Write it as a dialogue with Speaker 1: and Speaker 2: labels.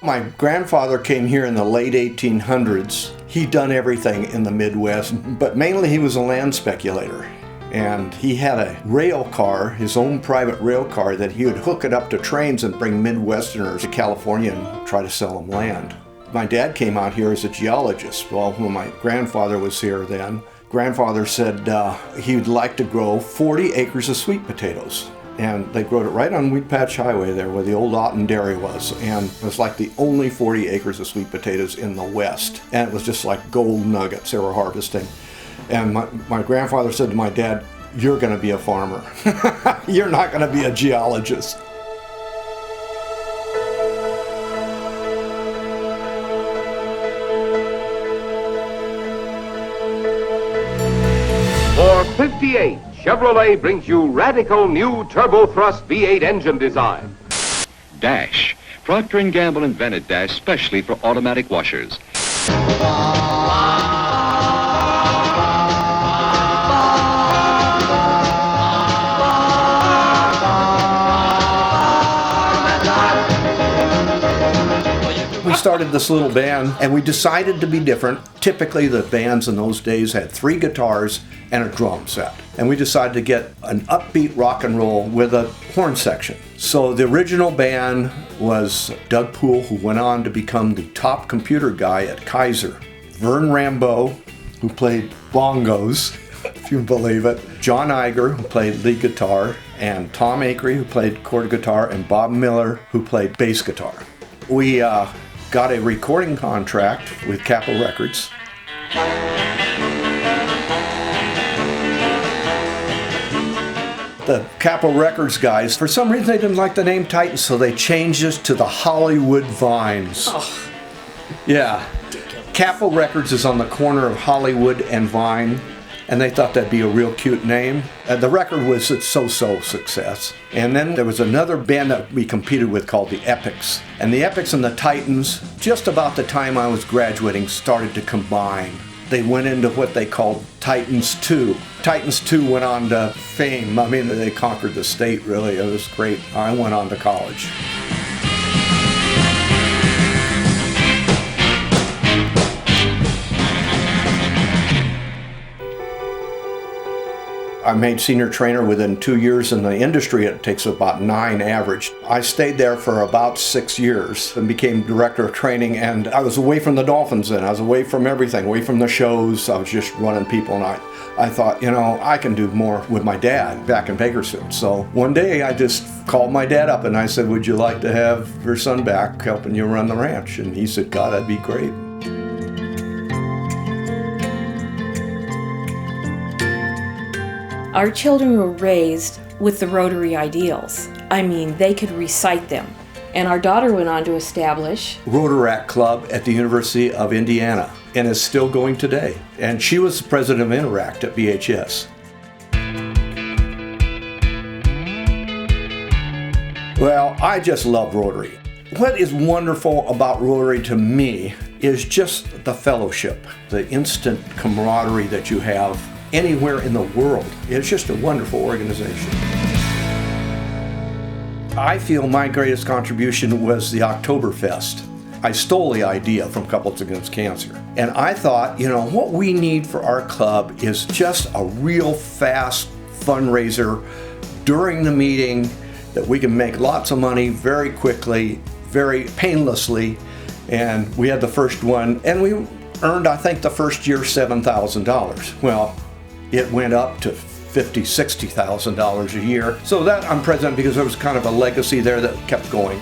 Speaker 1: My grandfather came here in the late 1800s. He'd done everything in the Midwest, but mainly he was a land speculator. And he had a rail car, his own private rail car, that he would hook it up to trains and bring Midwesterners to California and try to sell them land. My dad came out here as a geologist. Well, when my grandfather was here then, grandfather said he'd like to grow 40 acres of sweet potatoes. And they growed it right on Wheat Patch Highway there where the old Otten Dairy was. And it was like the only 40 acres of sweet potatoes in the West. And it was just like gold nuggets they were harvesting. And my grandfather said to my dad, "You're going to be a farmer. You're not going to be a geologist."
Speaker 2: For 58, Chevrolet brings you radical new turbo-thrust V8 engine design.
Speaker 3: Dash. Procter & Gamble invented Dash specially for automatic washers.
Speaker 1: We started this little band and we decided to be different. Typically the bands in those days had 3 guitars and a drum set. And we decided to get an upbeat rock and roll with a horn section. So the original band was Doug Poole, who went on to become the top computer guy at Kaiser. Vern Rambeau, who played bongos, if you believe it. John Iger, who played lead guitar, and Tom Akery, who played chord guitar, and Bob Miller, who played bass guitar. We got a recording contract with Capitol Records. The Capitol Records guys, for some reason they didn't like the name Titans, so they changed us to the Hollywood Vines.
Speaker 4: Oh.
Speaker 1: Yeah. Capitol Records is on the corner of Hollywood and Vine, and they thought that'd be a real cute name. The record was a so-so success. And then there was another band that we competed with called the Epics. And the Epics and the Titans, just about the time I was graduating, started to combine. They went into what they called Titans 2. Titans 2 went on to fame. I mean, they conquered the state, really. It was great. I went on to college. I made senior trainer within 2 years. In the industry, it takes about 9 average. I stayed there for about 6 years and became director of training, and I was away from the Dolphins then. I was away from everything, away from the shows. I was just running people, and I thought, I can do more with my dad back in Bakersfield. So one day I just called my dad up and I said, "Would you like to have your son back helping you run the ranch?" And he said, "God, that'd be great."
Speaker 4: Our children were raised with the Rotary ideals. I mean, they could recite them. And our daughter went on to establish
Speaker 1: Rotaract Club at the University of Indiana, and is still going today. And she was the president of Interact at BHS. Well, I just love Rotary. What is wonderful about Rotary to me is just the fellowship, the instant camaraderie that you have anywhere in the world. It's just a wonderful organization. I feel my greatest contribution was the Oktoberfest. I stole the idea from Couples Against Cancer. And I thought, what we need for our club is just a real fast fundraiser during the meeting that we can make lots of money very quickly, very painlessly. And we had the first one, and we earned, I think, the first year $7,000. Well, it went up to $50,000, $60,000 a year. So that I'm president because there was kind of a legacy there that kept going.